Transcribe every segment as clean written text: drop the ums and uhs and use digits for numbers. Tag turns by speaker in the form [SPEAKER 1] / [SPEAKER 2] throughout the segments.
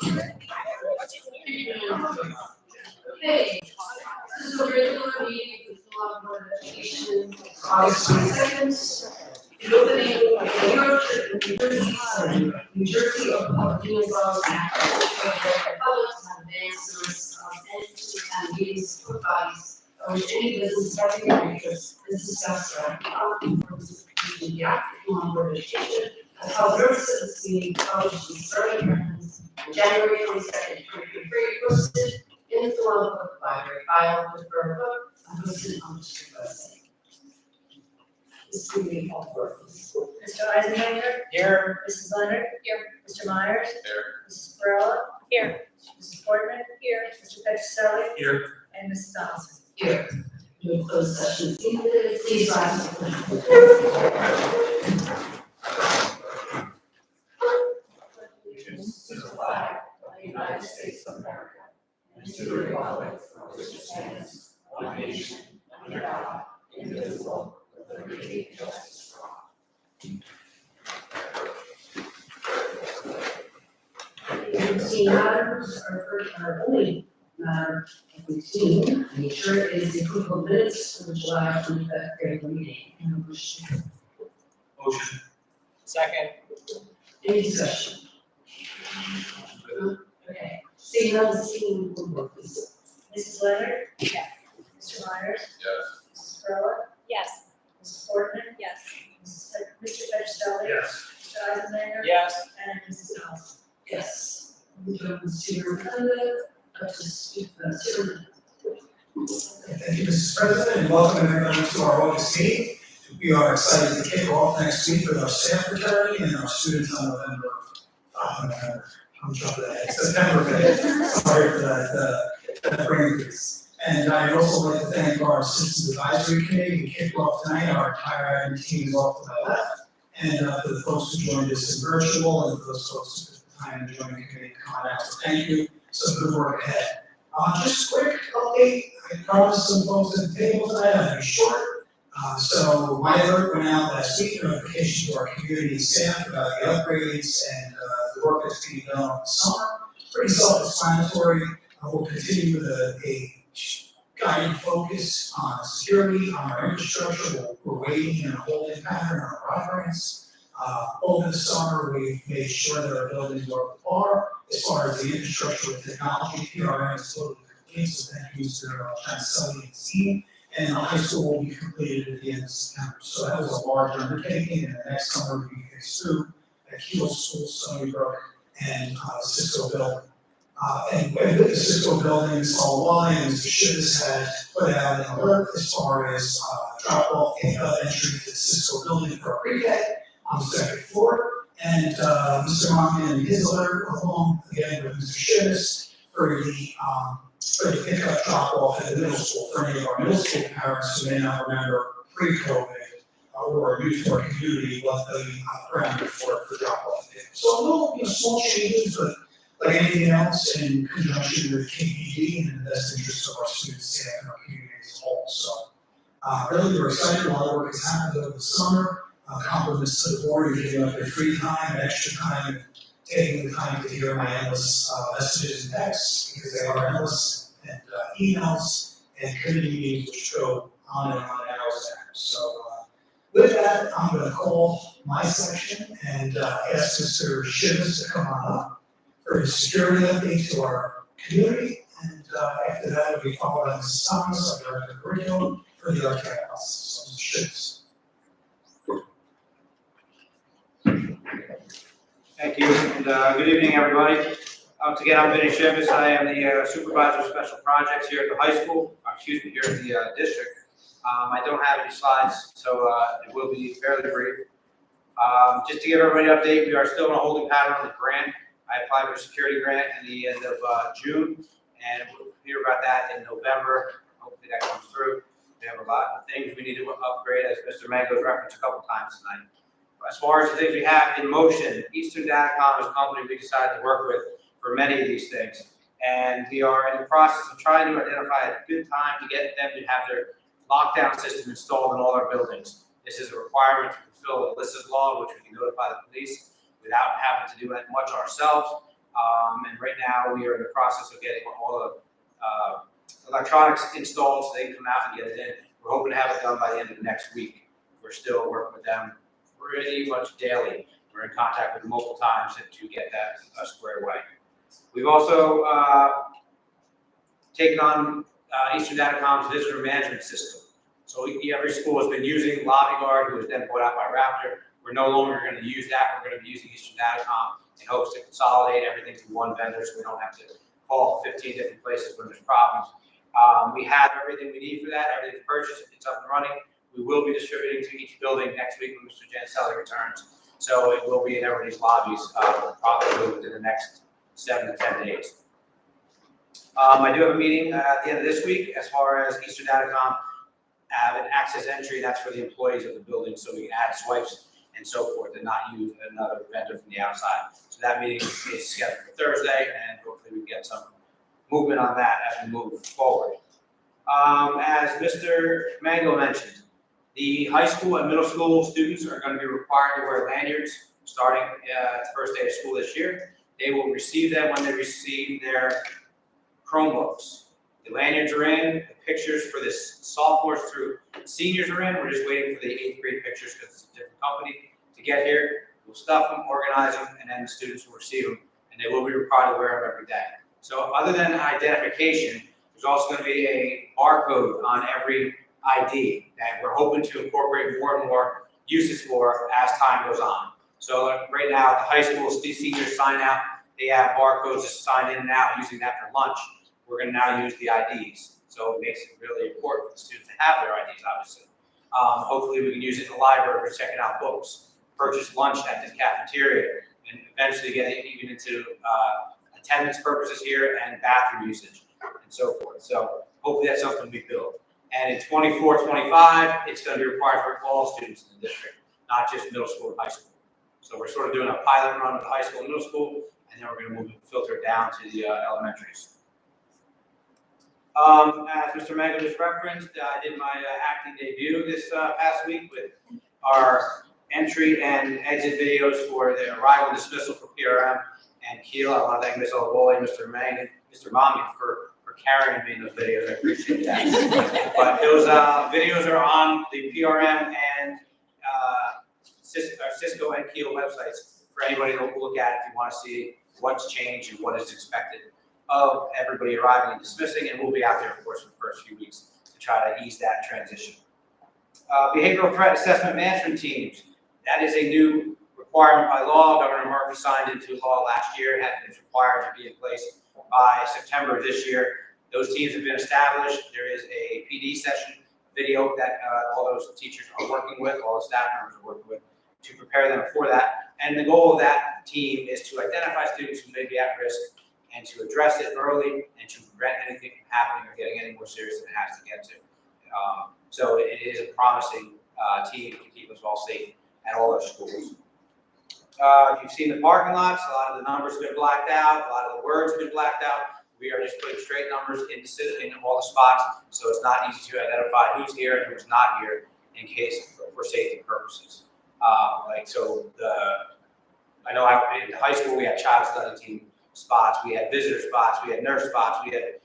[SPEAKER 1] Okay, this is a regular meeting of the Law Board of Education, August 22nd. The opening of the New Jersey Open Public Meetings Law Act, public to advance service of entities and meetings of bodies of which any business having an interest is discussed or the act of the Law Board of Education. As how the notice of this meeting published in Sterling Records on January 22nd, 2023, posted in the Philadelphia Public Library, filed with Borough Book, and posted on the district website. This meeting called for.
[SPEAKER 2] Mr. Eisenhower?
[SPEAKER 3] Here.
[SPEAKER 2] Mrs. Leonard? Here. Mr. Myers?
[SPEAKER 3] Here.
[SPEAKER 2] Mrs. Perrella?
[SPEAKER 4] Here.
[SPEAKER 2] Mrs. Portman? Here. Mr. Petroselli?
[SPEAKER 3] Here.
[SPEAKER 2] And Mrs. Donaldson?
[SPEAKER 1] Here. No closed session is needed. Please rise.
[SPEAKER 3] To the flag of the United States of America, and to the republic for which it stands, one nation, under God, indivisible, with liberty and justice for all.
[SPEAKER 1] Routine matters are only matter of routine nature is the approval of minutes for the July 25th regular meeting.
[SPEAKER 3] Motion. Second.
[SPEAKER 1] Any discussion? Okay. Seeing none, seeing the board, please.
[SPEAKER 2] Mrs. Leonard? Yes. Mr. Myers?
[SPEAKER 3] Yes.
[SPEAKER 2] Mrs. Perrella?
[SPEAKER 4] Yes.
[SPEAKER 2] Mrs. Portman?
[SPEAKER 4] Yes.
[SPEAKER 2] Mr. Petroselli?
[SPEAKER 3] Yes.
[SPEAKER 2] Mr. Eisenhower?
[SPEAKER 3] Yes.
[SPEAKER 2] And Mrs. Donaldson?
[SPEAKER 1] Yes. We go to superintendent, to speak the superintendent.
[SPEAKER 5] Thank you, Mrs. President, and welcome everyone to our August meeting. We are excited to kick off next week with our staff returning and our students on November. I'm jumping ahead. September 5th. Sorry for that brain freeze. And I'd also like to thank our Systems Advisory Committee who kicked off tonight. Our entire admin team is off to my left. And for the folks who joined us in virtual and for those folks who took the time to join the committee, come on out. So thank you. Some good work ahead. Just a quick update. I promised some folks at the table tonight I'd be short. So my alert went out last week, notification to our community and staff about the upgrades and the work that's being done over the summer. Pretty self-explanatory. We'll continue with a guiding focus on security, on our infrastructure. We're waiting in a holding pattern on our progress. Over the summer, we've made sure that our buildings are up to par. As far as the infrastructure with technology, PRM is totally complete, so thank you to Chancelli and his team. And the high school will be completed at the end of September. So that was a large undertaking, and the next summer will be phase 2 at Keel School, Stony Brook, and Cisco building. And with the Cisco buildings, all line, Mr. Shivas had put out an alert as far as drop-off entry to the Cisco building for a pre-K on the second floor. And Mr. Monken and his alert along again with Mr. Shivas for the pickup drop-off at the middle school for any of our middle school parents who may not remember pre-COVID or are new to our community what the parameters were for drop-off. So a little small changes, but like anything else in conjunction with KPD and in the best interest of our students, staff, and our community as a whole. So really we're excited. A lot of work has happened over the summer. Compliments to the board who giving up their free time and extra time and taking the time to hear my endless messages and texts, because they are endless, and emails and committee meetings which go on and on hours and hours. So with that, I'm going to call my section and ask Mr. Shivas to come on up for his security update to our community. And after that, will be followed by Mrs. Thomas, our director of curriculum, for the archive process. So Mr. Shivas.
[SPEAKER 6] Thank you, and good evening, everybody. Once again, I'm Vinny Shivas. I am the supervisor of special projects here at the high school, here at the district. I don't have any slides, so it will be fairly brief. Just to give everybody an update, we are still in a holding pattern on the grant. I applied for a security grant at the end of June, and we'll hear about that in November. Hopefully that comes through. We have a lot of things we need to upgrade, as Mr. Mango's referenced a couple times tonight. As far as the things we have in motion, Eastern Datacom is a company we decided to work with for many of these things. And we are in the process of trying to identify a good time to get them to have their lockdown system installed in all our buildings. This is a requirement to fulfill illicit law, which we can notify the police without having to do much ourselves. And right now, we are in the process of getting all the electronics installed so they can come out and get it in. We're hoping to have it done by the end of next week. We're still working with them pretty much daily. We're in contact with them multiple times to get that squared away. We've also taken on Eastern Datacom's visitor management system. So every school has been using LobbyGuard, who was then bought out by Raptor. We're no longer going to use that. We're going to be using Eastern Datacom in hopes to consolidate everything to one vendor so we don't have to call 15 different places when there's problems. We have everything we need for that. Everything's purchased. It's up and running. We will be distributing to each building next week when Mr. Janselli returns. So it will be in everybody's lobbies probably within the next 7 to 10 days. I do have a meeting at the end of this week as far as Eastern Datacom have an access entry. That's for the employees of the building, so we can add swipes and so forth and not use another vendor from the outside. So that meeting is scheduled for Thursday, and hopefully we get some movement on that as we move forward. As Mr. Mango mentioned, the high school and middle school students are going to be required to wear lanyards starting the first day of school this year. They will receive them when they receive their Chromebooks. The lanyards are in, the pictures for this sophomores through seniors are in. We're just waiting for the 8th grade pictures because it's a different company to get here. We'll stuff them, organize them, and then the students will receive them, and they will be required to wear them every day. So other than identification, there's also going to be a barcode on every ID that we're hoping to incorporate more and more uses for as time goes on. So right now at the high school, seniors sign out. They have barcodes to sign in and out using that for lunch. We're going to now use the IDs. So it makes it really important for the students to have their IDs, obviously. Hopefully we can use it in the library for checking out books, purchase lunch at the cafeteria, and eventually get it even into attendance purposes here and bathroom usage and so forth. So hopefully that's something we build. And in 24-25, it's going to be required for all students in the district, not just middle school and high school. So we're sort of doing a pilot run with the high school and middle school, and then we're going to move the filter down to the elementaries. As Mr. Mango just referenced, I did my acting debut this past week with our entry and exit videos for the arrival and dismissal for PRM and Keel. I want to thank Ms. Olwole, Mr. Mangan, Mr. Mommy for carrying me in those videos. I appreciate that. But those videos are on the PRM and Cisco and Keel websites for anybody to look at if you want to see what's changed and what is expected of everybody arriving and dismissing, and we'll be out there, of course, for the first few weeks to try to ease that transition. Behavioral threat assessment management teams. That is a new requirement by law. Governor Murphy signed into law last year. It's required to be in place by September of this year. Those teams have been established. There is a PD session video that all those teachers are working with, all the staff members are working with to prepare them for that. And the goal of that team is to identify students who may be at risk and to address it early and to prevent anything from happening or getting any more serious than it has to get to. So it is a promising team to keep us all safe at all our schools. If you've seen the parking lots, a lot of the numbers have been blacked out, a lot of the words have been blacked out. We are just putting straight numbers in all the spots, so it's not easy to identify who's here and who's not here in case for safety purposes. I know in high school we had child study team spots, we had visitor spots, we had nurse spots, we had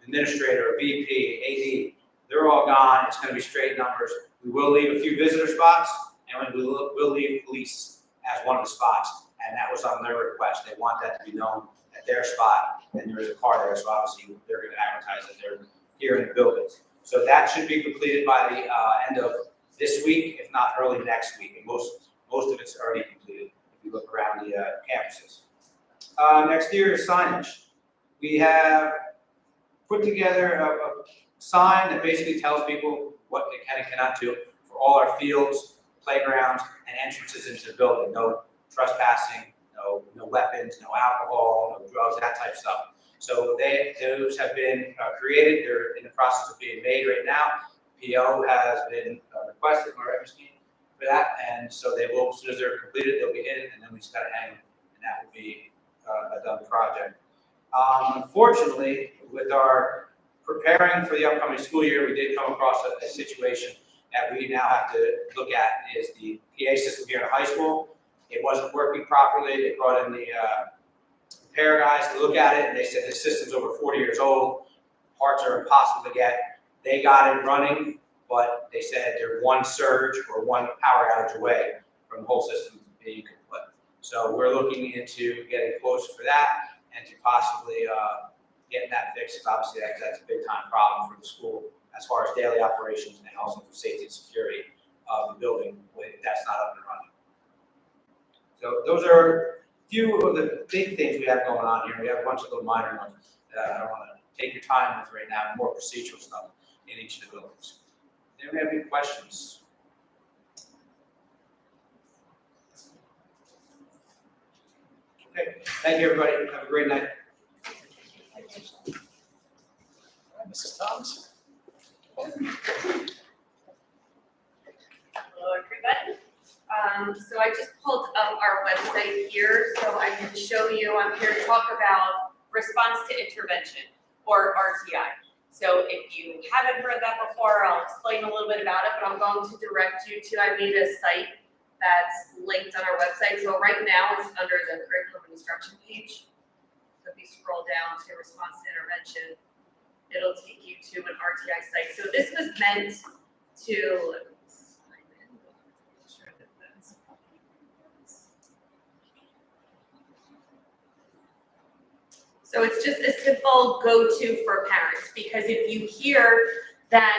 [SPEAKER 6] administrator, VP, AD. They're all gone. It's going to be straight numbers. We will leave a few visitor spots, and we will leave police as one of the spots, and that was on their request. They want that to be known at their spot, and there is a car there, so obviously they're going to advertise that they're here in the buildings. So that should be completed by the end of this week, if not early next week, and most of it's already completed if you look around the campuses. Next year is signage. We have put together a sign that basically tells people what they can and cannot do for all our fields, playgrounds, and entrances into the building. No trespassing, no weapons, no alcohol, no drugs, that type of stuff. So those have been created. They're in the process of being made right now. PO has been requested, all right, Christine, for that, and so they will, as soon as they're completed, they'll be in, and then we just got to hang them, and that will be a done project. Unfortunately, with our preparing for the upcoming school year, we did come across a situation that we now have to look at is the PA system here in high school. It wasn't working properly. They brought in the repair guys to look at it, and they said the system's over 40 years old, parts are impossible to get. They got it running, but they said they're one surge or one power outage away from the whole system being complete. So we're looking into getting closer for that and to possibly getting that fixed. Obviously, that's a big time problem for the school as far as daily operations and also for safety and security of the building when that's not up and running. So those are a few of the big things we have going on here. We have a bunch of little minor ones that I don't want to take your time with right now, more procedural stuff in each of the buildings. Do we have any questions? Okay, thank you, everybody. Have a great night.
[SPEAKER 3] Mrs. Thomas?
[SPEAKER 4] Hello, everybody. So I just pulled up our website here, so I can show you, I'm here to talk about response to intervention, or RTI. So if you haven't heard that before, I'll explain a little bit about it, but I'm going to direct you to, I made a site that's linked on our website. So right now it's under the curriculum and instruction page. So if you scroll down to response to intervention, it'll take you to an RTI site. So this was meant to, so it's just a simple go-to for parents, because if you hear that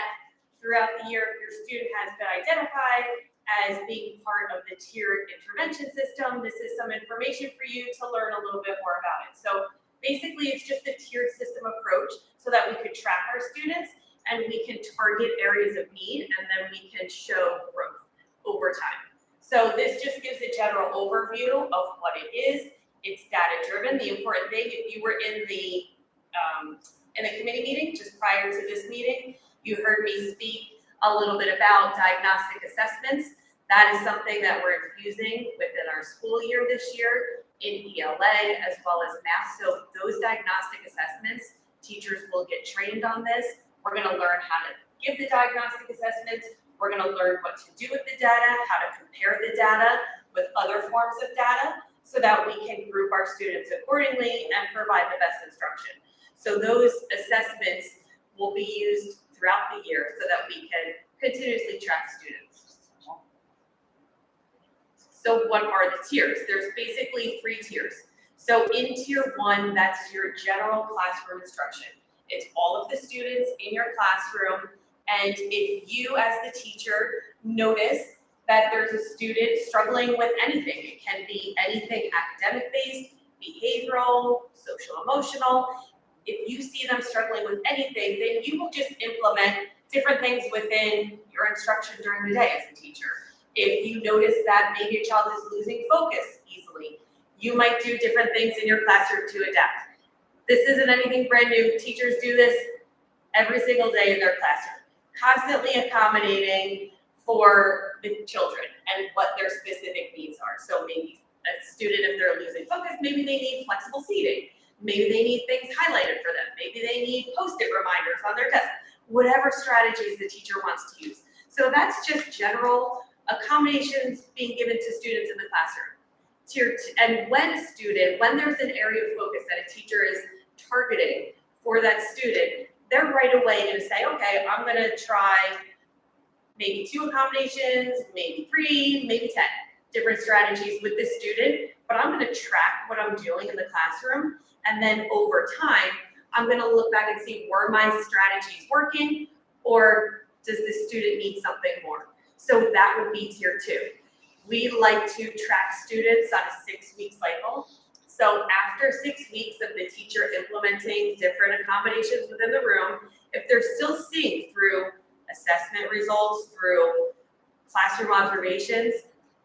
[SPEAKER 4] throughout the year, if your student has been identified as being part of the tiered intervention system, this is some information for you to learn a little bit more about it. So basically, it's just a tiered system approach so that we could track our students and we can target areas of need, and then we can show growth over time. So this just gives a general overview of what it is. It's data-driven. The important thing, if you were in the committee meeting just prior to this meeting, you heard me speak a little bit about diagnostic assessments. That is something that we're infusing within our school year this year in ELA as well as math. So those diagnostic assessments, teachers will get trained on this. We're going to learn how to give the diagnostic assessments. We're going to learn what to do with the data, how to compare the data with other forms of data, so that we can group our students accordingly and provide the best instruction. So those assessments will be used throughout the year so that we can continuously track students. So what are the tiers? There's basically 3 tiers. So in tier 1, that's your general classroom instruction. It's all of the students in your classroom, and if you as the teacher notice that there's a student struggling with anything, it can be anything academic-based, behavioral, social, emotional. If you see them struggling with anything, then you will just implement different things within your instruction during the day as a teacher. If you notice that maybe a child is losing focus easily, you might do different things in your classroom to adapt. This isn't anything brand new. Teachers do this every single day in their classroom, constantly accommodating for the children and what their specific needs are. So maybe a student, if they're losing focus, maybe they need flexible seating. Maybe they need things highlighted for them. Maybe they need Post-it reminders on their desk. Whatever strategies the teacher wants to use. So that's just general accommodations being given to students in the classroom. And when there's an area of focus that a teacher is targeting for that student, they're right away going to say, okay, I'm going to try maybe 2 accommodations, maybe 3, maybe 10 different strategies with this student, but I'm going to track what I'm doing in the classroom, and then over time, I'm going to look back and see, were my strategies working, or does this student need something more? So that would be tier 2. We like to track students on a 6-week cycle. So after 6 weeks of the teacher implementing different accommodations within the room, if they're still seeing through assessment results, through classroom observations,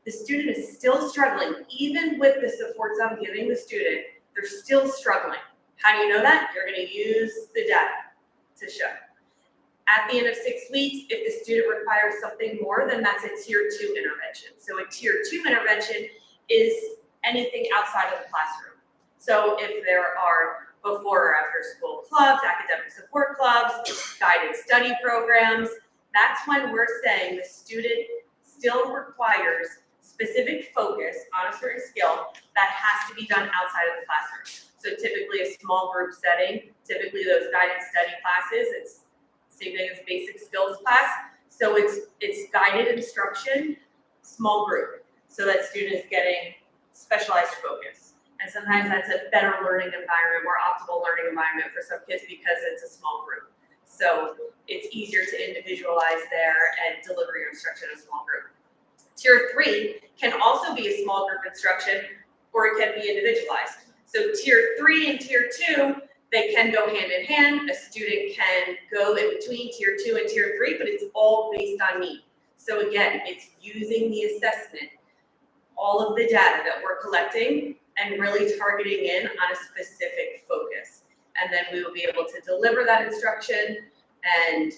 [SPEAKER 4] the student is still struggling. Even with the supports I'm giving the student, they're still struggling. How do you know that? You're going to use the data to show. At the end of 6 weeks, if the student requires something more, then that's a tier 2 intervention. So a tier 2 intervention is anything outside of the classroom. So if there are before or after school clubs, academic support clubs, guided study programs, that's when we're saying the student still requires specific focus on a certain skill that has to be done outside of the classroom. So typically a small group setting, typically those guided study classes, it's same thing as basic skills class. So it's guided instruction, small group, so that student is getting specialized focus. And sometimes that's a better learning environment, more optimal learning environment for some kids because it's a small group. So it's easier to individualize there and deliver your instruction in a small group. Tier 3 can also be a small group instruction, or it can be individualized. So tier 3 and tier 2, they can go hand in hand. A student can go in between tier 2 and tier 3, but it's all based on need. So again, it's using the assessment, all of the data that we're collecting, and really targeting in on a specific focus. And then we will be able to deliver that instruction and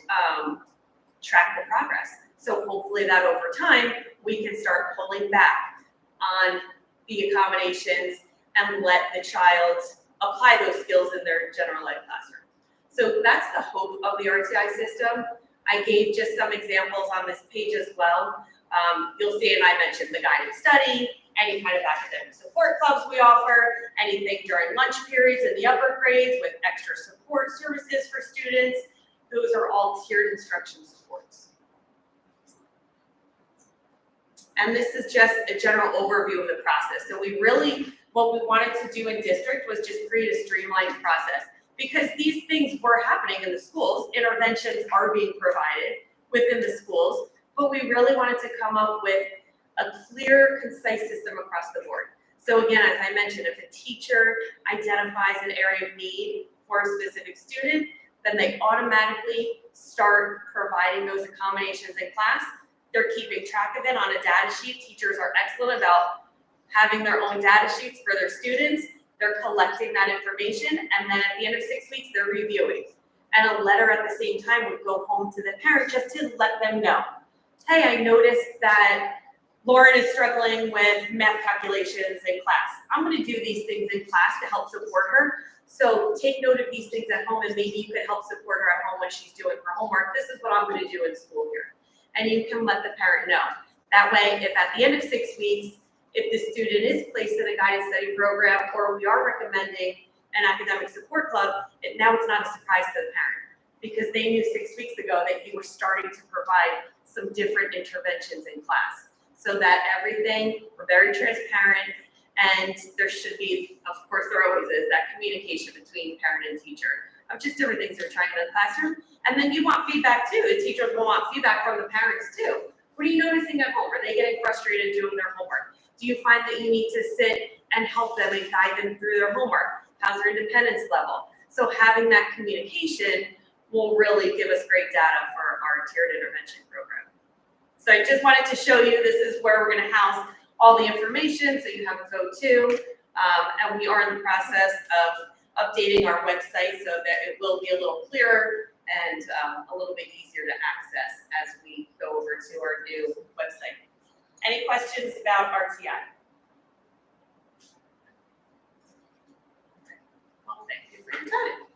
[SPEAKER 4] track the progress. So hopefully that over time, we can start pulling back on the accommodations and let the child apply those skills in their general ed classroom. So that's the hope of the RTI system. I gave just some examples on this page as well. You'll see, and I mentioned the guided study, any kind of academic support clubs we offer, anything during lunch periods in the upper grades with extra support services for students. Those are all tiered instruction supports. And this is just a general overview of the process. So what we wanted to do in district was just create a streamlined process, because these things were happening in the schools. Interventions are being provided within the schools, but we really wanted to come up with a clear, concise system across the board. So again, as I mentioned, if a teacher identifies an area of need for a specific student, then they automatically start providing those accommodations in class. They're keeping track of it on a data sheet. Teachers are excellent about having their own data sheets for their students. They're collecting that information, and then at the end of 6 weeks, they're reviewing. And a letter at the same time would go home to the parent just to let them know, hey, I noticed that Lauren is struggling with math calculations in class. I'm gonna do these things in class to help support her. So take note of these things at home, and maybe you could help support her at home when she's doing her homework. This is what I'm gonna do in school here. And you can let the parent know. That way, if at the end of 6 weeks, if the student is placed in a guided study program, or we are recommending an academic support club, now it's not a surprise to the parent, because they knew 6 weeks ago that you were starting to provide some different interventions in class. So that everything, we're very transparent, and there should be, of course there always is, that communication between parent and teacher of just different things they're trying in the classroom. And then you want feedback too. The teachers will want feedback from the parents too. What are you noticing at home? Are they getting frustrated doing their homework? Do you find that you need to sit and help them and guide them through their homework? How's their independence level? So having that communication will really give us great data for our tiered intervention program. So I just wanted to show you, this is where we're gonna house all the information so you have a go-to. And we are in the process of updating our website so that it will be a little clearer and a little bit easier to access as we go over to our new website. Any questions about RTI? Well, thank you for your time.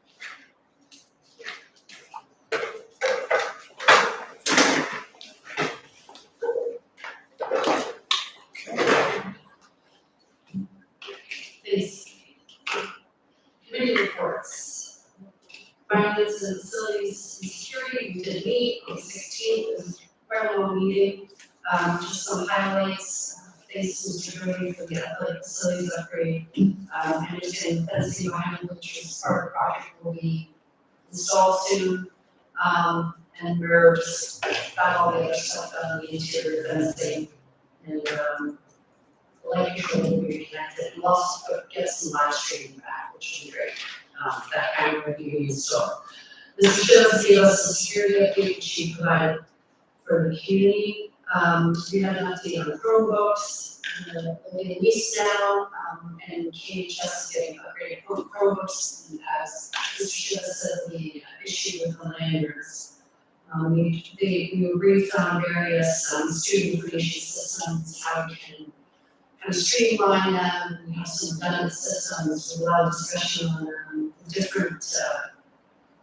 [SPEAKER 1] Thanks. Committee reports. Finance and facilities and security, we did meet on the 16th, it was a fairly long meeting. Just some highlights, thanks to Mr. Brody for the athletic facilities upgrade. Understanding fencing behind which is part of the project will be installed soon. And we're just got all the other stuff on the interior fencing and electrical will be reconnected. We'll also get some live streaming back, which will be great. That kind of review installed. Mrs. Jones gave us a security update she provided for the community. We have an update on the Chromebooks, the lease now, and KHS is getting upgraded Chromebooks. And as Mr. Jones said, the issue with the lanyards. We were briefed on various student information systems, how we can kind of streamline them. We have some redundant systems with a lot of discussion on different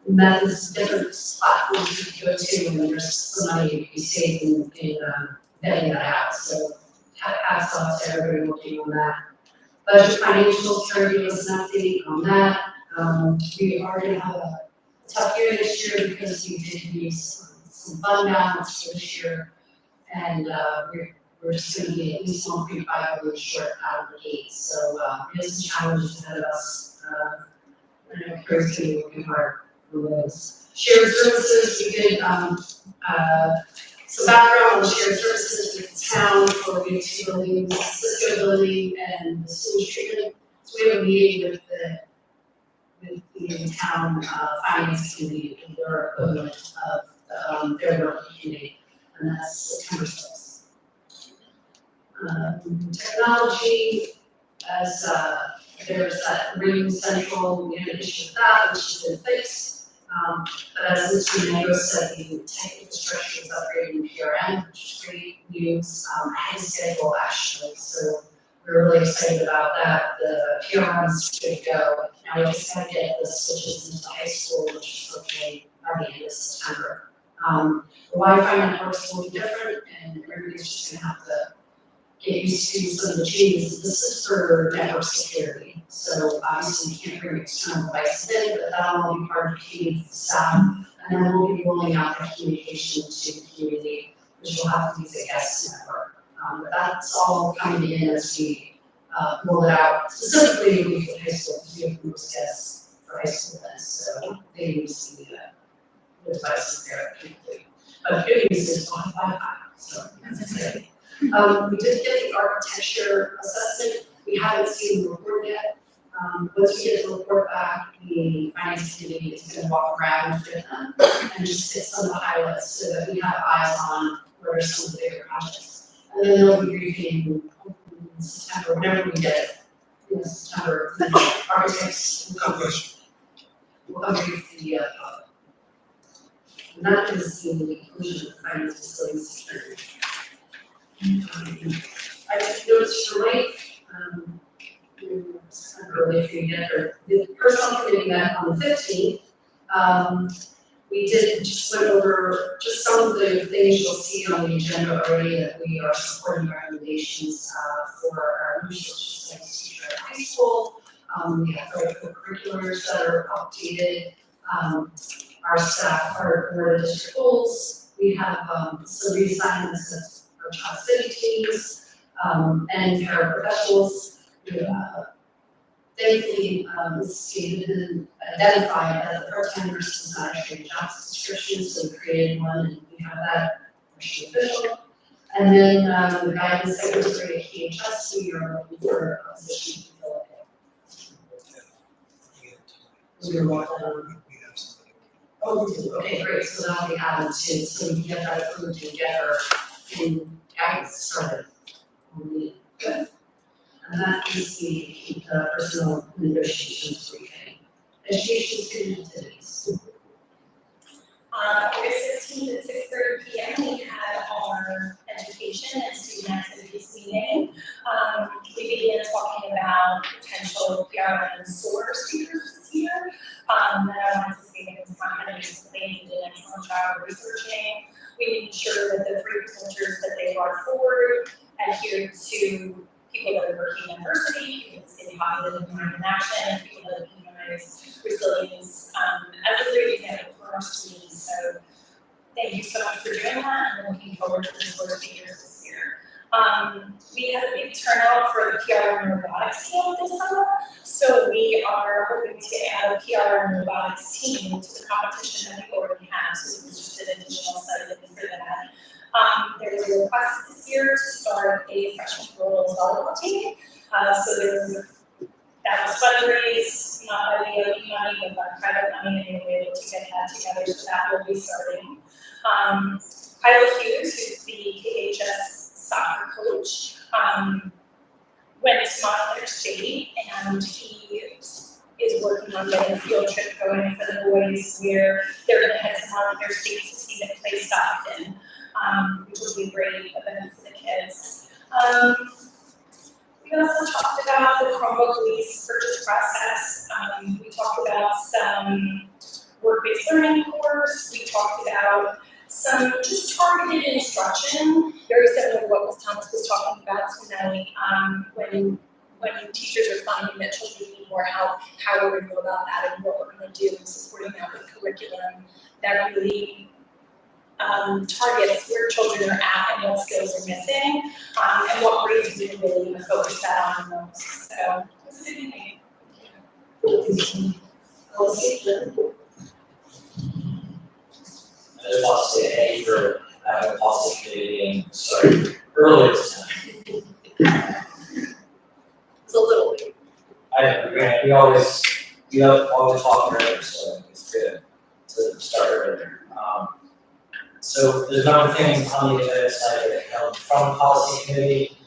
[SPEAKER 1] methods, different platforms you can go to, and there's some money you can be saved in vetting that out. So hats off to everybody working on that. Budget financials, Terry gave us an update on that. We are gonna have a tough year this year because we did use some fund balance this year. And, we're just gonna be at least 1.5 million short out of the gate, so, there's some challenges ahead of us. I know Chris is working hard on those. Shared services, we did, some background on shared services with the town for the two buildings, Cisco building and the sewage treatment. So we have a meeting with the town, finance committee and their equivalent of, their work committee, and that's September 6th. Technology, as, there's that Ring Central, we had an issue with that, which has been fixed. But as Mr. Mango said, the tech infrastructure is upgraded in PRM, which is great news, ahead of schedule actually, so we're really excited about that. The PRM is good to go. Now we just gotta get the switches into high school, which is okay by the end of September. The Wi-Fi networks will be different, and everybody's just gonna have to get used to some of the changes. This is for network security, so obviously we can't bring external devices in, but that'll all be part of community staff. And then we'll be rolling out the communication to the community, which will have to use a guest network. But that's all coming in as we roll it out, specifically for high school, because we have the most guests for high school events, so they use the devices there completely. But the good news is we'll have Wi-Fi, so that's exciting. We did get the architecture assessment. We haven't seen the report yet. Once we get the report back, the finance committee is gonna walk around with them and just hit some of the highlights so that we have eyes on where are some of the bigger projects. And then they'll be briefing in September, whenever we get it, in September, the architects will come brief the public. And that is the conclusion of the finance facilities security. I just noticed tonight, it's kind of early for you to get there. The personnel committee met on the 15th. We just went over just some of the things you'll see on the agenda already that we are supporting recommendations for our new social studies teacher at high school. We have our co-curriculars that are updated. Our staff are board of district goals. We have some reassignments of our child study teams and paraprofessionals. Thankfully, Steve had been identified that the part-time nurse was not actually a job description, so we created one, and we have that official. And then the guidance secretary at KHS, we are looking for a position to fill it. We were walking on. Oh, we do, okay, great, so that'll be added too, so we can get that approved together and guidance started. Good. And that is the personal negotiations briefing. Education student activities.
[SPEAKER 7] August 16th at 6:30 p.m. we had our education and student activities meeting. We began talking about potential PRN solar speakers this year. And I wanted to say that it was not kind of just they did an excellent job researching. We made sure that the 3 presenters that they brought forward adhered to people that are working in diversity, people that stay positive and in action, people that humanize resilience as a great example for our students. So thank you so much for doing that, and looking forward to the solar speakers this year. We had a big turnout for the PR and robotics team this summer, so we are hoping to add a PR and robotics team to the competition that we already have, so it was just an additional study for that. There was a request this year to start a freshman girls volleyball team. So that was fundraised, not by the OP money, but by private money, and they were able to get that together, so that will be starting. Kyla Hughes, who's the KHS soccer coach, went to Montclair State, and he is working on getting a field trip going for the boys where they're going to head to Montclair State to see them play Stockton. Which will be a great event for the kids. We also talked about the Chromebook lease purchase process. We talked about some work-based learning course. We talked about some just targeted instruction, very similar to what Ms. Thomas was talking about tonight, when teachers are finding that children need more help, how we're gonna go about that and what we're gonna do in supporting that with curriculum that really targets where children are at and what skills are missing, and what grades we really focus that on the most. So it's a good thing.
[SPEAKER 3] I just want to say thank you for having a policy committee meeting started earlier this time.
[SPEAKER 4] It's a little bit.
[SPEAKER 3] We always talk earlier, so it's good to start earlier. So there's a number of things on the agenda tonight that come from policy committee.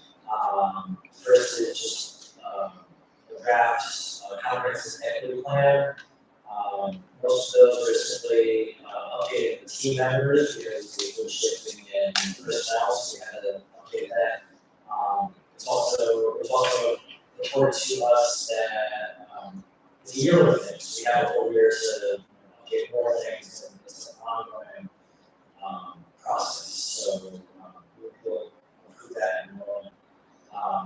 [SPEAKER 3] First is just the draft comprehensive equity plan. Most of those are simply updating the team members because we've been shifting in personnel, so we had to update that. There's also reported to us that it's a year of things. We have a whole year to update more things, and it's an ongoing process. So we'll improve that in a moment.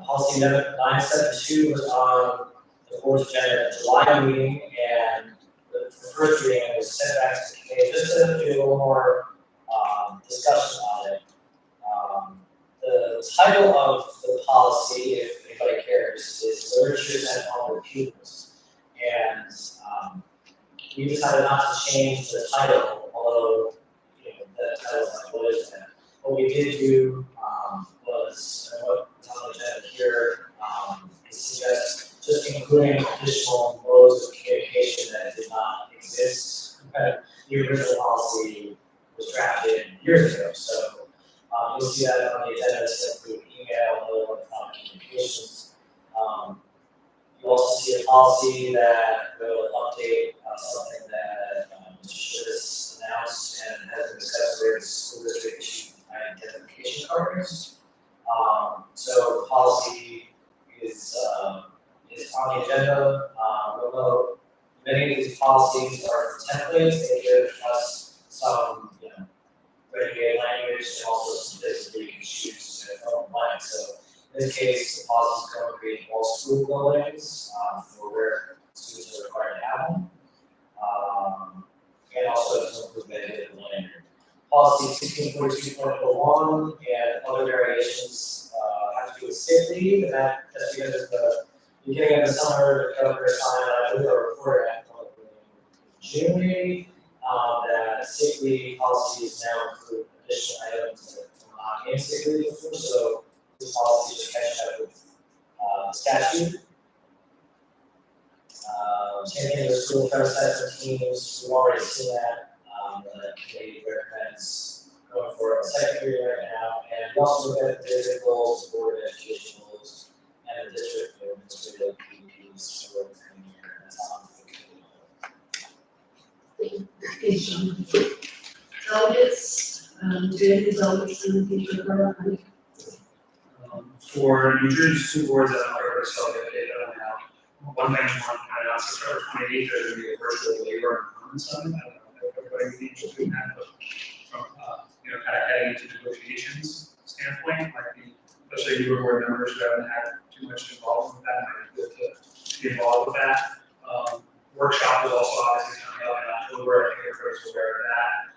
[SPEAKER 3] Policy amendment 972 was on the board's agenda at the July meeting, and the first reading was sent back to the committee just to do a little more discussion on it. The title of the policy, if anybody cares, is Literature Sent Home to Pupils. And we decided not to change the title, although the title is like, what is that? What we did do was, and what's on the agenda here, is suggest just including additional modes of communication that did not exist. The original policy was drafted years ago, so you'll see that on the agenda, so through email, other electronic communications. You also see a policy that will update something that Mr. Shivas announced and has been discussed with school district issued identification cards. So the policy is on the agenda. We'll note many of these policies are templates. They give us some, ready-made language and also some things that you can choose to fill in blank. So in this case, the policy is going to create all school buildings for where students are required to have them. And also to improve the language. Policy 1642.01 and other variations have to do with sick leave, and that's because of the beginning of the summer, the governor signed, I believe, a report at June maybe, that sick leave policies now include additional items that were not in sick leave before, so this policy just catching up with the statute. Same thing with school fair assessment teams, we've already seen that. The committee recommends going for a second year right now, and we also look at the district goals, board of education goals, and the district administrative PPs for the coming year, and that's on the committee.
[SPEAKER 1] Delegates, do any delegates in the future program?
[SPEAKER 5] For New Jersey school boards that are delegate data now, one thing I want to point out, September 28th, there's going to be a virtual labor and employment summit. I don't know if everybody would be interested in that, but from kind of heading into negotiations standpoint, might be, especially newer board members who haven't had too much involvement with that, might be good to be involved with that. Workshop is also obviously coming up in October. I think everybody's aware of that.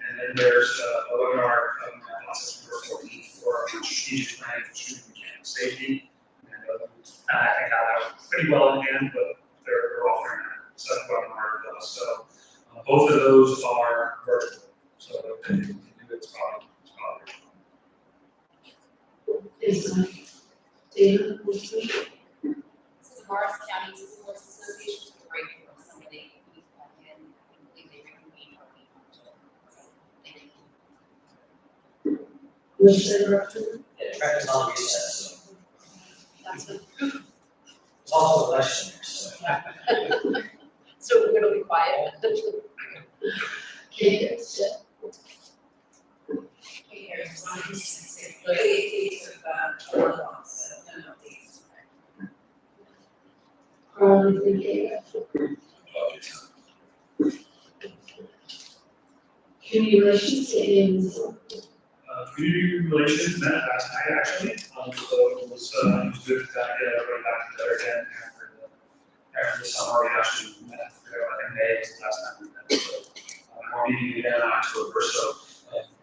[SPEAKER 5] And then there's a webinar coming up on September 14th for strategic planning for student mechanical safety. And I think I have that pretty well in hand, but they're offering a second webinar with us. So both of those are virtual. So if you can do it, it's probably
[SPEAKER 1] David,
[SPEAKER 8] This is Morris County School Boards Association, is a great group, somebody who's back in, I believe they reconvene our meeting. So, thank you.
[SPEAKER 3] Yeah, track is on recess, so
[SPEAKER 8] That's what,
[SPEAKER 3] it's also election year, so.
[SPEAKER 8] so we're gonna be quiet.
[SPEAKER 1] Kate,
[SPEAKER 8] Okay, here's one, he took, long, so, no, these.
[SPEAKER 1] Kate, Community relations, Ms.
[SPEAKER 9] Community relations met last night actually, so it was good to kind of get everybody back together again after the summer. We actually met, I think May was the last time we met, so we're meeting again in October, so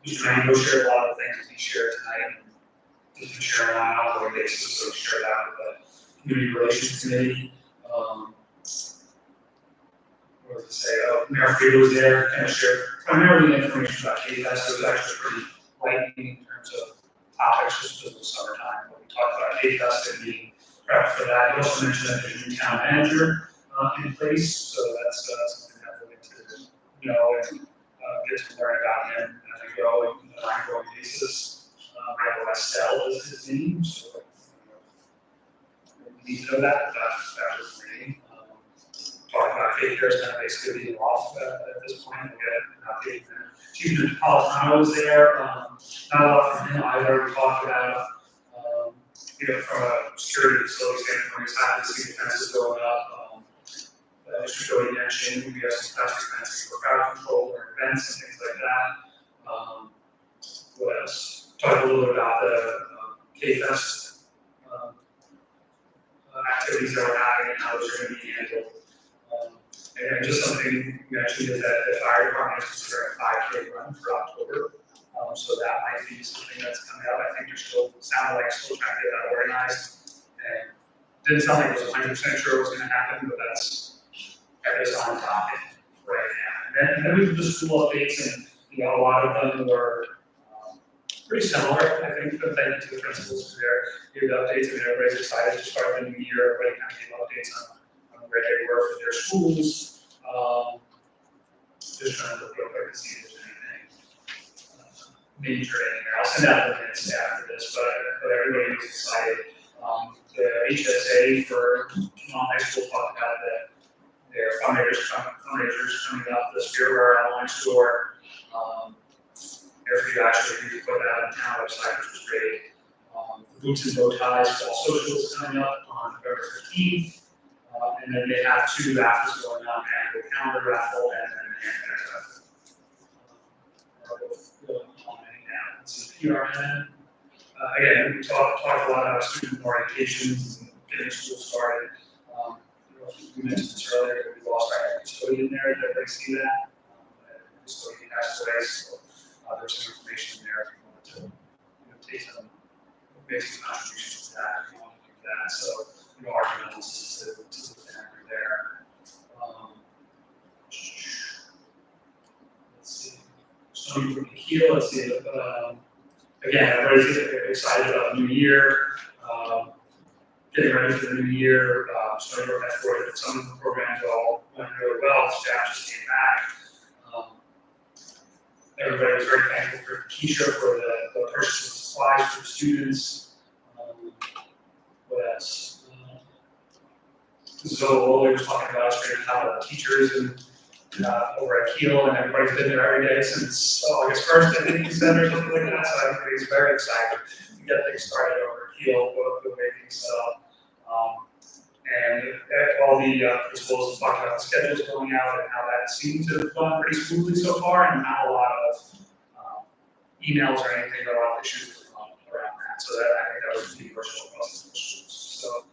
[SPEAKER 9] Mr. Mango shared a lot of things that he shared tonight, and he's been sharing on an ongoing basis, so we shared that with the community relations committee. What was it say? Mayor Frieda was there, kind of shared primarily the information about KHS. So it was actually pretty light in terms of topics just because it was summertime. But we talked about KHS and being prepped for that. He also mentioned that there's a new town manager in place, so that's something that we'll get to know and get to learn about him as we go on an ongoing basis. Michael Estelle is his name, so we need to know that was the name. Talking about KHS kind of basically being off at this point. We'll get an update from Chief Napolitano was there. Not a lot from him either. We talked about, from a security facility standpoint, it's happy to see the fences going up. Mr. Cody mentioned we have some plastic fences for crowd control or events and things like that. What else? Talked a little bit about the K-Fest activities that we're having and how those are going to be handled. And just something we mentioned is that the fire department is considering a 5K run for October. So that might be something that's coming out. I think they're still trying to get that organized. And didn't sound like it was 100% sure what was going to happen, but that's on topic right now. And then we did the school updates, and a lot of them were pretty similar. I think thank you to the principals for their updates, and everybody's excited to start the new year. Everybody kind of gave updates on where they were for their schools. Just trying to look real quick to see if there's anything major in there. I'll send out the minutes after this, but everybody was excited. The HSA for high school talked about their fundraisers coming up, the Spirit Bar online store. Every actually you put that on the town website, which was great. The Boots and Bow Ties Fall Socials coming up on November 15th. And then they have 2 raffles going on, and the calendar raffle and then the handbag raffle. Both going on right now. It's a PRN. Again, we talked a lot about student orientations and getting school started. We mentioned this earlier, we lost our custodian there. Did everybody see that? The custodian passed away, so there's some information there if you want to take some, make some contributions to that if you want to do that. So, our condolences to the family there. Let's see. Starting from Nikhil, let's see. Again, everybody's excited about the new year. Getting ready for the new year. Starting to work for it. Some of the programs all went really well. Staff just came back. Everybody was very thankful for Keisha for the purchase of supplies for the students. What else? So we were talking about how the teachers and over at Kiel and everybody's been there every day since August 1st, I think he said, or something like that. So everybody's very excited to get things started over at Kiel, the way things set up. And all the principals talked about the schedules going out and how that seemed to have gone pretty smoothly so far, and not a lot of emails or anything, or a lot of issues around that. So that I think that was universal across the schools. So.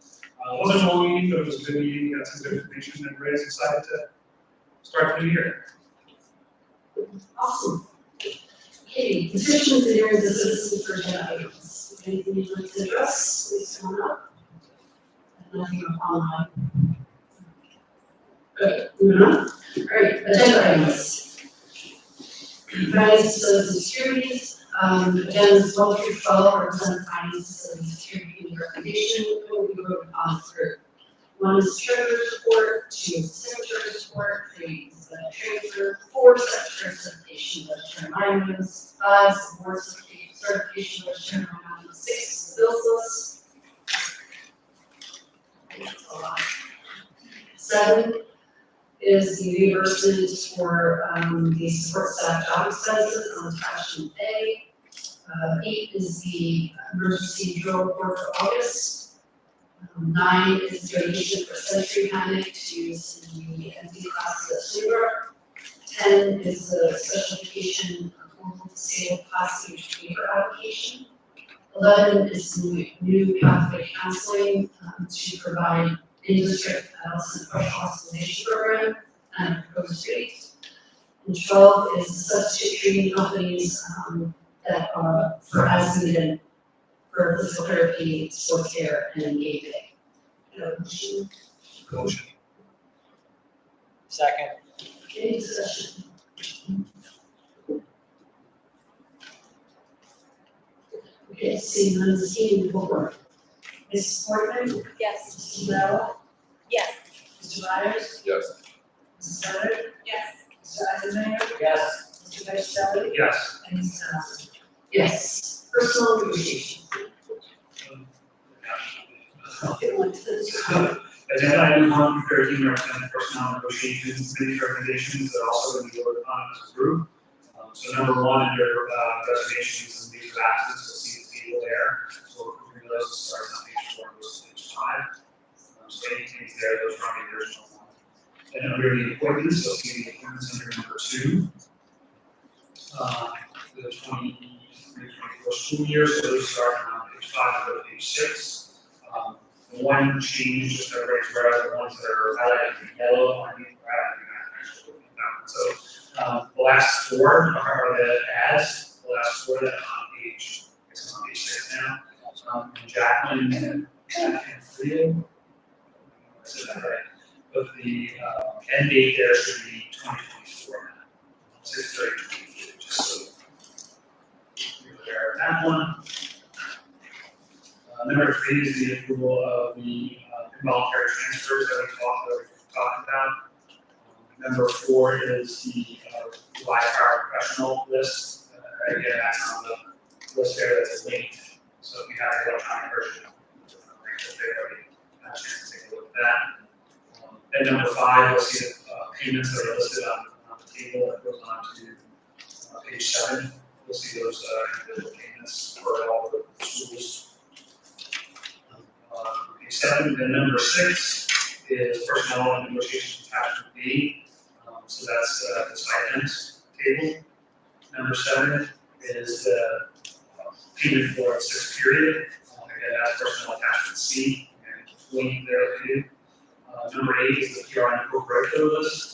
[SPEAKER 9] It wasn't a long meeting, but it was a good meeting. Got some good information, and everybody's excited to start the new year.
[SPEAKER 1] Awesome. Okay, petitions and areas of citizens for agenda items. Anything you'd like to address, please come up. Nothing online. Good, moving on. All right, agenda items. Finance and securities. Agendas 1 through 12 represent finance and security committee recommendation. Will be voted on through. 1 is treasurer's report, 2 is secretary's report, 3 is the transfer, 4 secretary certification, budgetary amendments, 5 is the board certification, budgetary amendments, 6 is the bills list. That's a lot. 7 is the reimbursement for the support staff job expenses on attachment A. 8 is the emergency drill report for August. 9 is donation for Century Panic to use in the NP classes at Sugar. 10 is the special education approval to sale class waiver application. 11 is the new pathway counseling to provide in-district adolescent partial hospitalization program and proposed rate. And 12 is the substitute treating companies that are for as needed for physical therapy, sport care, and engaging.
[SPEAKER 5] Motion.
[SPEAKER 3] Second.
[SPEAKER 1] Any discussion? Okay, seeing none, Steve, will work. Mrs. Portman?
[SPEAKER 7] Yes.
[SPEAKER 1] Mrs. Bell?
[SPEAKER 7] Yes.
[SPEAKER 1] Mr. Myers?
[SPEAKER 10] Yes.
[SPEAKER 1] Mrs. Leonard?
[SPEAKER 7] Yes.
[SPEAKER 1] Mr. Eisenmaker?
[SPEAKER 3] Yes.
[SPEAKER 1] Mr. Patricelli?
[SPEAKER 9] Yes.
[SPEAKER 1] And Mrs. Johnson? Yes. Personal negotiations.
[SPEAKER 9] Agenda item 1 through 13 represent personnel negotiations, committee recommendations that are also going to be voted on as a group. So number 1 under resignations and leaves of absence, you'll see the table there. So we're approving those to start on page 4 and goes to page 5. So anything there, those are on the original one. And under the appointments, you'll see the appointments under number 2. The 23-24 school year, so those start on page 5 and go to page 6. One change, just everybody's aware of the ones that are highlighted in yellow, I mean, actually, so, the last 4 are the ads, the last 4 that are on page, it's on page 6 now. Jacqueline and Fredo, I said that right, but the, end date there should be 2024 now, 6/30/2024, just so you're aware of that one. Number 3 is the approval of the involuntary transfers that we've talked about. Number 4 is the live power professional list. Again, that's on the list there that's linked. So if you have the electronic version, everybody has a chance to take a look at that. And number 5, you'll see the payments that are listed on the table that goes on to page 7. You'll see those individual payments for all the schools. Page 7, and number 6 is personnel and negotiations attachment B. So that's the stipends table. Number 7 is the payment for the 6th period. Again, that's personnel attachment C, and link there for you. Number 8 is the PR and co-curricular list.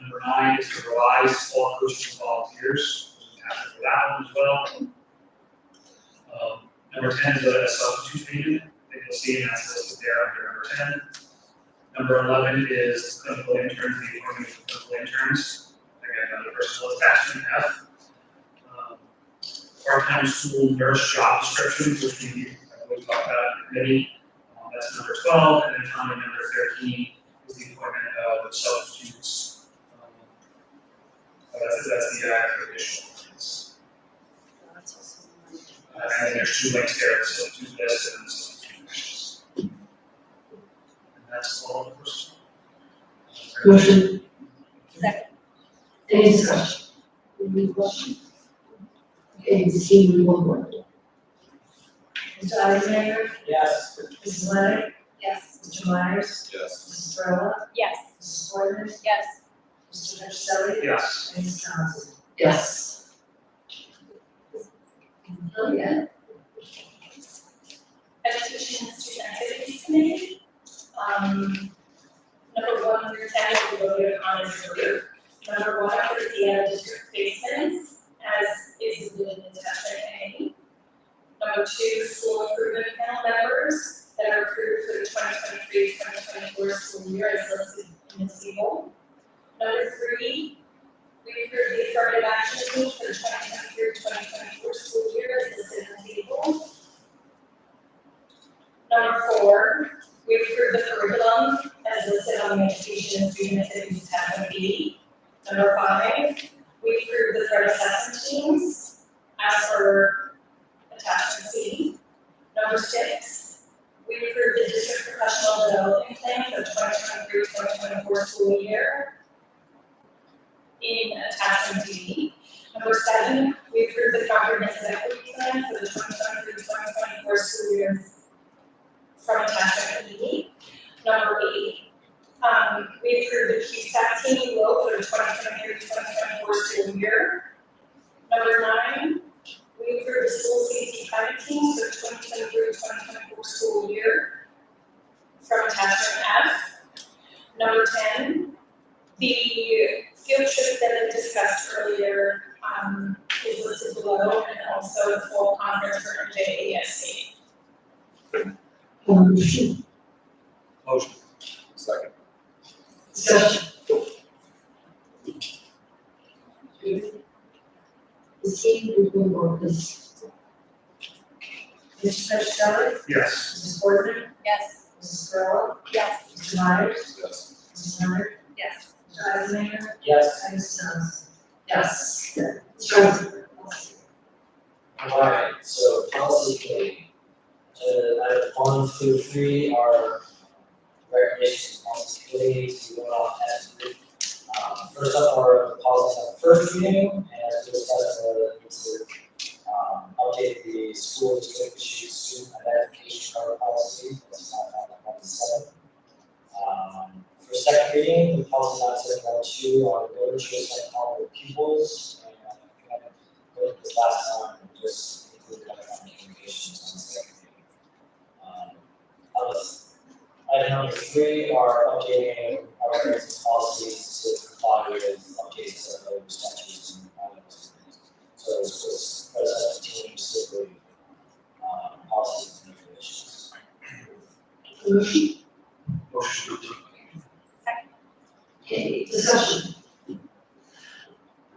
[SPEAKER 9] Number 9 is the revised fall coaches and volunteers. Attachment for that one as well. Number 10 is a substitute payment. You'll see, and that's listed there under number 10. Number 11 is clinical interns, the appointment of clinical interns. Again, another personal attachment F. Part-time school nurse job descriptions, which we talked about in committee. That's number 12, and then finally number 13 is the appointment of substitutes. That's the additional ones. And then there's 2 links there, the substitute list and the substitute. And that's all the first.
[SPEAKER 1] Motion.
[SPEAKER 7] Second.
[SPEAKER 1] Any discussion? Any question? Okay, Steve, will work. Mr. Eisenmaker?
[SPEAKER 3] Yes.
[SPEAKER 1] Mrs. Leonard?
[SPEAKER 7] Yes.
[SPEAKER 1] Mr. Myers?
[SPEAKER 10] Yes.
[SPEAKER 1] Mrs. Rella?
[SPEAKER 7] Yes.
[SPEAKER 1] Mrs. Portman?
[SPEAKER 7] Yes.
[SPEAKER 1] Mr. Patricelli?
[SPEAKER 9] Yes.
[SPEAKER 1] And Mrs. Johnson? Yes. Oh, yeah.
[SPEAKER 7] Education and Student Activities Committee. Number 1 through 10 will be voted on as a group. Number 1 is the out-of-district placements, as is included in attachment A. Number 2, school improvement panel members that are approved for the 2023-2024 school year as listed in the table. Number 3, we approved the affirmative action team for the 2023-2024 school year as listed in the table. Number 4, we approved the curriculum as listed on the education and student activities tab B. Number 5, we approved the threat assessment teams as per attachment C. Number 6, we approved the district professional development plan for the 2023-2024 school year in attachment D. Number 7, we approved the comprehensive equity plan for the 2023-2024 school year from attachment E. Number 8, We approved the QSAT team low for the 2023-2024 school year. Number 9, we approved the school safety pilot team for the 2023-2024 school year from attachment F. Number 10, the field trip that I discussed earlier, is listed below, and also the full conference for JASC.
[SPEAKER 1] Motion.
[SPEAKER 10] Motion. Second.
[SPEAKER 1] Discussion. Ms. King, we will vote this.
[SPEAKER 2] Mr. Petroselli,
[SPEAKER 9] Yes.
[SPEAKER 2] Mrs. Boardman,
[SPEAKER 8] Yes.
[SPEAKER 2] Mrs. Earl,
[SPEAKER 8] Yes.
[SPEAKER 2] Mr. Myers,
[SPEAKER 10] Yes.
[SPEAKER 2] Mrs. Leonard,
[SPEAKER 8] Yes.
[SPEAKER 2] Mr. Eisenmaker,
[SPEAKER 3] Yes.
[SPEAKER 2] and Mrs. Johnson.
[SPEAKER 1] Yes. Mr. Johnson.
[SPEAKER 3] Alright, so policy committee. Items 1 through 3 are recommendations of policy committee to go off as group. First up are the policies on first reading, and as we discussed, need to update the school district issued student identification card policy, that's not found in 1.7. For second reading, the policy 9712 on literature psychology of pupils, and I think this last time, we just included electronic communications on the second reading. Item number 3 are updating our various policies to comply with updates of those statutes and all those things. So this was present team specifically, policies and regulations.
[SPEAKER 1] Motion.
[SPEAKER 10] Motion.
[SPEAKER 1] Okay, discussion.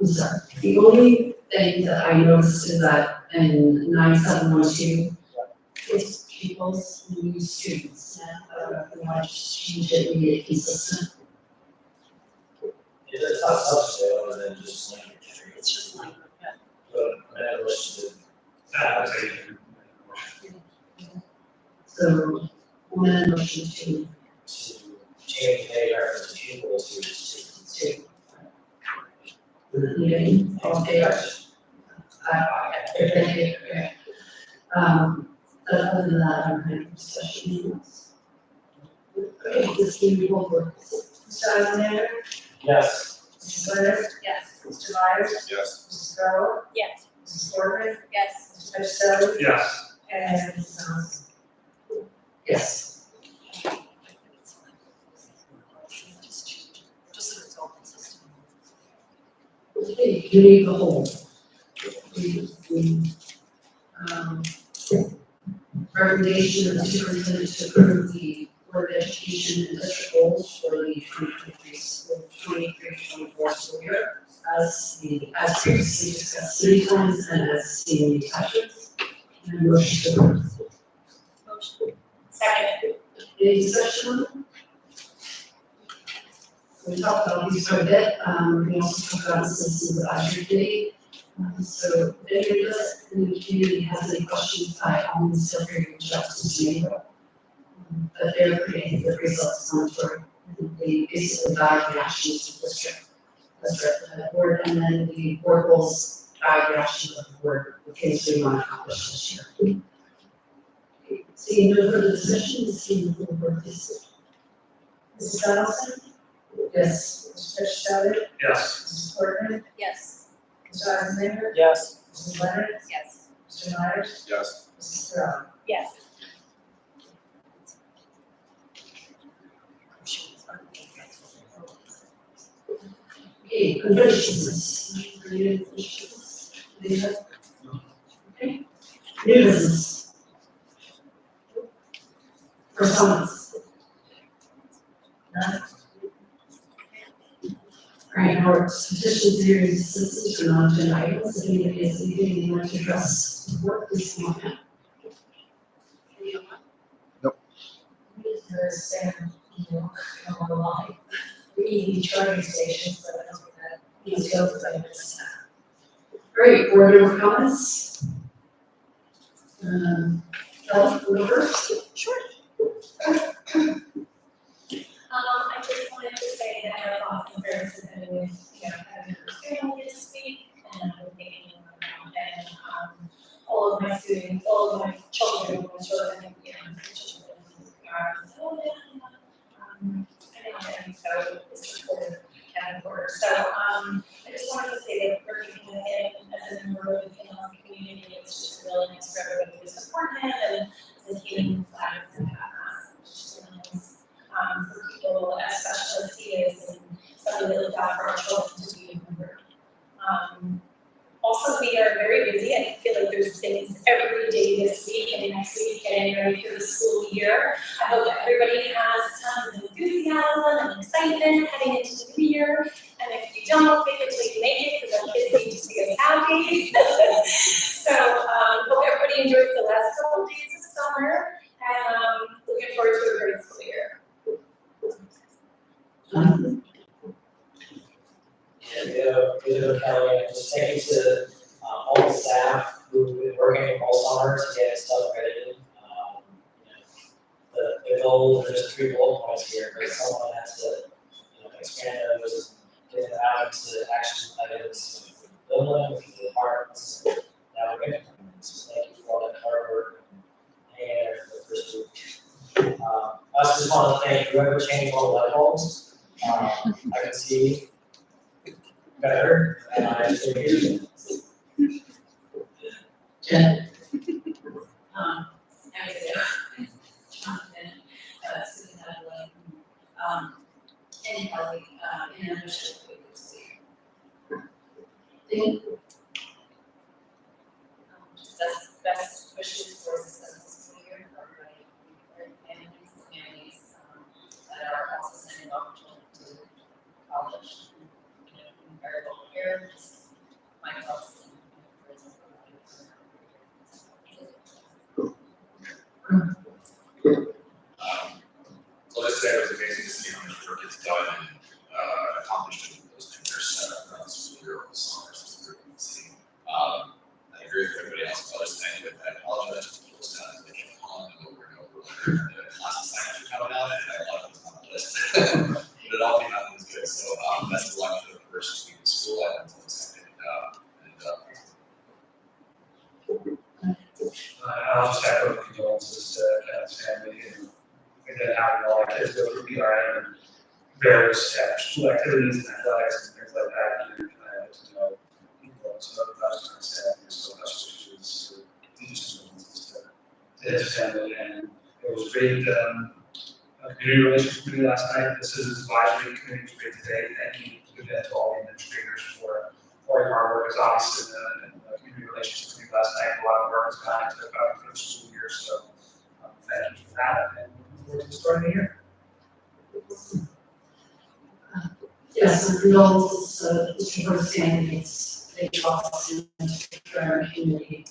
[SPEAKER 1] I'm sorry, the only thing that I noticed is that in 9712, it's pupils and new students, we want to change it and make it consistent.
[SPEAKER 3] It's not substantive other than just language.
[SPEAKER 1] It's just like,
[SPEAKER 3] But that was
[SPEAKER 9] I'll take it.
[SPEAKER 1] so, one in motion to
[SPEAKER 3] change a reference to pupils to students.
[SPEAKER 1] meeting, all favor? Okay. But other than that, I don't have any discussion. Okay, this team will work.
[SPEAKER 2] Mr. Eisenmaker,
[SPEAKER 3] Yes.
[SPEAKER 2] Mrs. Leonard,
[SPEAKER 8] Yes.
[SPEAKER 2] Mr. Myers,
[SPEAKER 10] Yes.
[SPEAKER 2] Mrs. Earl,
[SPEAKER 8] Yes.
[SPEAKER 2] Mrs. Boardman,
[SPEAKER 8] Yes.
[SPEAKER 2] Mr. Petroselli,
[SPEAKER 9] Yes.
[SPEAKER 2] and Mrs. Johnson.
[SPEAKER 1] Yes.
[SPEAKER 8] Just so it's all consistent.
[SPEAKER 1] Okay, committee of the whole. Recommendation of the superintendent to approve the Board of Education and district goals for the 2023-24 school year as previously discussed many times and as seen in the attachments. And motion to approve.
[SPEAKER 8] Motion. Second.
[SPEAKER 1] Any discussion? We talked about these for a bit, we also talked about citizens advisory committee. So if any of us in the community has any questions, by all means feel free to reach out to Geneva. But they're pretty self-explanatory. They basically guide the actions of the district. That's right, the board, and then the board goals guide the actions of the board, the things we want to accomplish this year. Okay, seeing no further discussion, seeing the board, please.
[SPEAKER 2] Mrs. Johnson,
[SPEAKER 1] Yes.
[SPEAKER 2] Mr. Petroselli,
[SPEAKER 9] Yes.
[SPEAKER 2] Mrs. Boardman,
[SPEAKER 8] Yes.
[SPEAKER 2] Mr. Eisenmaker,
[SPEAKER 3] Yes.
[SPEAKER 2] Mrs. Leonard,
[SPEAKER 8] Yes.
[SPEAKER 2] Mr. Myers,
[SPEAKER 10] Yes.
[SPEAKER 2] Mrs. Earl.
[SPEAKER 8] Yes.
[SPEAKER 1] Okay, unfinished business. Any unfinished business? Okay. New business. Correspondence. None. All right, now petitions, hearings, assistance, or non-agenda items, if anybody has anything they want to address, the board, please come on down.
[SPEAKER 2] There's Sam, on the line. We need charging stations, but I don't think that needs to go for that.
[SPEAKER 1] Great, board member comments? Ellen, go first.
[SPEAKER 7] I just wanted to say that I have often very submitted with, having a family this week, and I'm thinking around, and, all of my students, all of my children, my children, children, I know that also is supportive Kevin Porter. So, I just wanted to say that working with him as a member of the community, it's just really nice for everybody to support him and as a human flag and have just really nice, for people as special as he is and something that look out for our children to be remembered. Also, we are very busy. I feel like there's things every day this week and next week getting ready for the school year. I hope that everybody has tons of enthusiasm and excitement heading into the new year. And if you don't, fake it till you make it, because our kids need to see us happy. So, hope everybody enjoys the last couple of days of summer, and looking forward to a great school year.
[SPEAKER 3] Yeah, Kelly, and just thank you to all the staff who've been working all summer to get stuff ready. The goal, there's 3 bullet points here, but someone has to, expand those, get them out into action items for the building, for the departments, that we're going to come in. So thank you for all that hard work and for the first week. I just want to thank whoever changed all the light bulbs. I can see better, and I still hear you.
[SPEAKER 2] Jen. I was there. Jonathan, Susan Adelaide, and Kelly, and I'm sure we could see. Thank you. Just best wishes for a successful school year for everybody, families, that are also sending off children to college. Very well prepared, just my thoughts and prayers for
[SPEAKER 10] So this day was amazing to see how much work gets done and accomplished in those things are set up throughout the school year over the summer, so it's really good to see. I agree with everybody else, but I was saying that I apologize to people that they kept calling them over and over. The class assignments are coming out, and I love it on the list. But it all came out and was good, so best of luck for the first week of school. I don't know what's happening,
[SPEAKER 9] I'll just echo the condolences to Kevin's family and again, having all our kids go through PRN and various school activities and athletics and things like that. And get to know people, so that's kind of sad. So that's what just condolences to his family. And it was great. Community relations committee last night. This is advisory committee was great today. Thank you again to all the administrators for your hard work. As obviously in the community relations committee last night, a lot of work has gone into preparing for the school year. So thank you for that. And we're starting the year.
[SPEAKER 1] Yes, and condolences to Mr. Bernstein, it's a big loss in our community,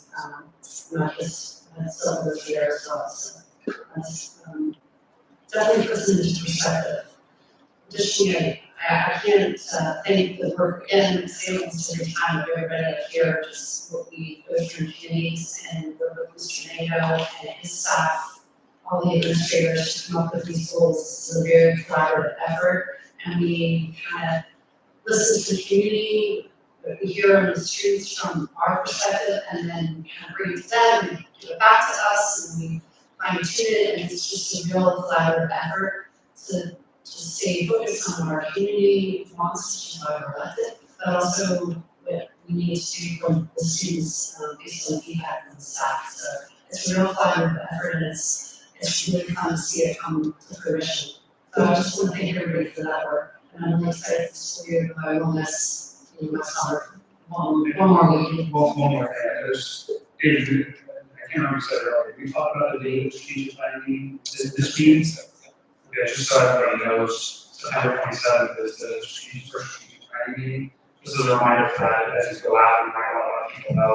[SPEAKER 1] not just some of the years as well, so that's definitely puts it into perspective. Additionally, I can't thank the work and savings to the time of everybody here, just what we go through committees and work with Mr. Nato and his staff, all the administrators to come up with these goals. It's a very collaborative effort, and we kind of listen to the community, what we hear on the streets from our perspective, and then kind of bring it to them and give it back to us, and we fine tune it, and it's just a real collaborative effort to stay focused on our community wants, which is why we're elected, but also what we need to do from the students based on feedback from the staff. So it's a real collaborative effort, and it's really fun to see it come to fruition. So I just want to thank everybody for that work, and I'm really excited for this year. I will miss my summer one more week.
[SPEAKER 9] One more thing, I can't remember if you said it earlier, we talked about the date of strategic planning this meeting. Okay, just so everybody knows, September 27th is the strategic planning meeting. Just as a reminder for that, as you go out, we might want to let people know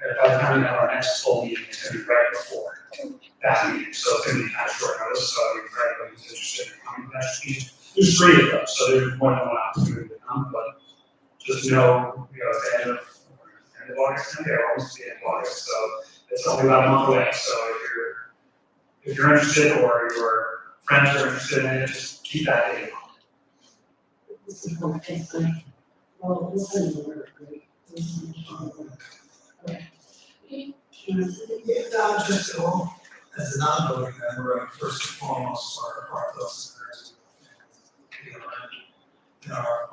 [SPEAKER 9] that by the time we have our next full meeting, it's going to be right before that meeting. So it's going to be kind of short notice. So I mean, for anybody who's interested in coming to that strategic, there's 3 of them, so there's more than one opportunity to come. But just know, at the end of August, they're almost the end of August, so it's only about a month away. So if you're interested or your friends are interested in it, just keep that in mind.
[SPEAKER 1] This is one thing, well, listen, we're great. Okay.
[SPEAKER 5] Just to all, as a non-voting member, first and foremost, our thoughts and prayers. and our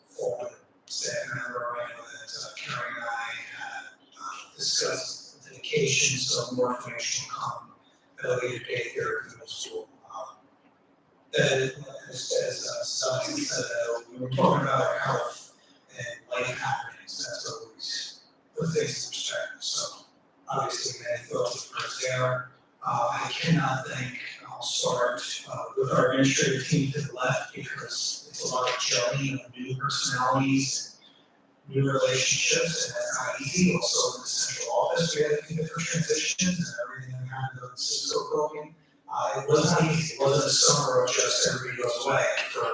[SPEAKER 5] former staff member, I know that Karen and I had discussed the dedication, so more information will come at a later date here at the middle school. That, as Sally said, we were talking about our health and life happenings, that's always put things in perspective, so obviously many thoughts and prayers there. I cannot think, I'll start with our administrative team to the left because it's a lot of gelling of new personalities and new relationships, and that's not easy. Also in the central office, we had a few different transitions and everything that happened in the Cisco building. It was not easy, it wasn't a summer of just everybody goes away. For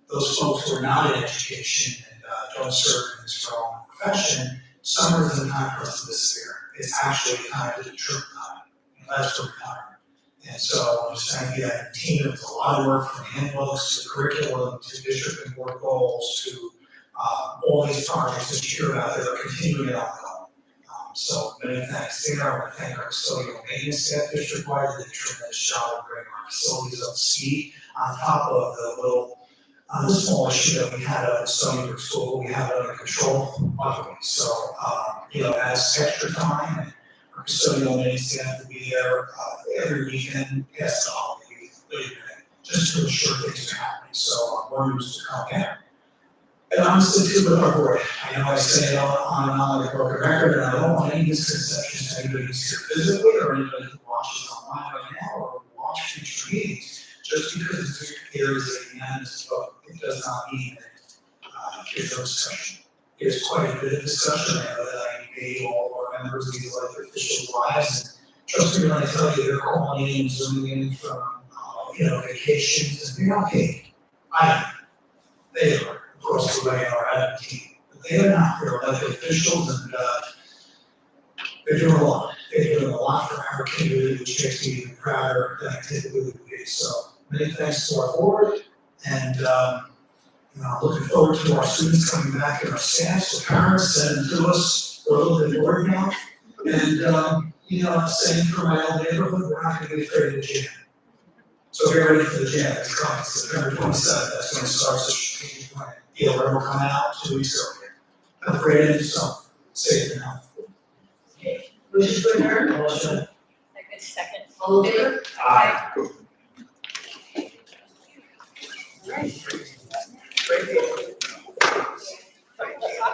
[SPEAKER 5] those folks who are not in education and don't serve in this growing profession, summer isn't time for us to disappear. It's actually time to do true time. That's for retirement. And so I'm just thank you that team, it's a lot of work from handbooks to curriculum to district and board goals to all these projects that you hear about that are continuing it ongoing. So many thanks there. I want to thank our custodial maintenance staff district-wide. They did a tremendous job of bringing our facilities up to speed on top of the little small issue that we had at Stony Brook School. We have it under control luckily. So as extra time and our custodial maintenance staff to be there every weekend past the holiday week, just to ensure things are happening. So one news to come in. And honestly too with our board, I know I say it on and on like a broken record, and I don't want any misconceptions to anybody who's here physically or anybody who watches online right now or watch future meetings. Just because there is a unanimous vote, it does not mean that there's no discussion. There's quite a bit of discussion. I know that I engage all of our members, these elected officials' lives, and trust me when I tell you, they're calling in, zooming in from, vacations, and they're not paid. I am. They are, of course, the way our admin team, but they are not. They're elected officials, and they're doing a lot. They're doing a lot for our community, which makes me even prouder than I typically would be. So many thanks to our board, and looking forward to our students coming back and our staff, so parents sending to us, we're a little bit bored now. And saying for my own neighborhood, we're not gonna be afraid of the jam. So get ready for the jam, it's coming, September 27th, that's when it starts the strategic plan. Deal will come out 2 weeks earlier. Have a great end of summer, safe and healthy.
[SPEAKER 1] Motion to adjourn?
[SPEAKER 3] Motion.
[SPEAKER 7] Second.
[SPEAKER 1] All in favor?
[SPEAKER 3] Aye.
[SPEAKER 1] All right.
[SPEAKER 3] Great.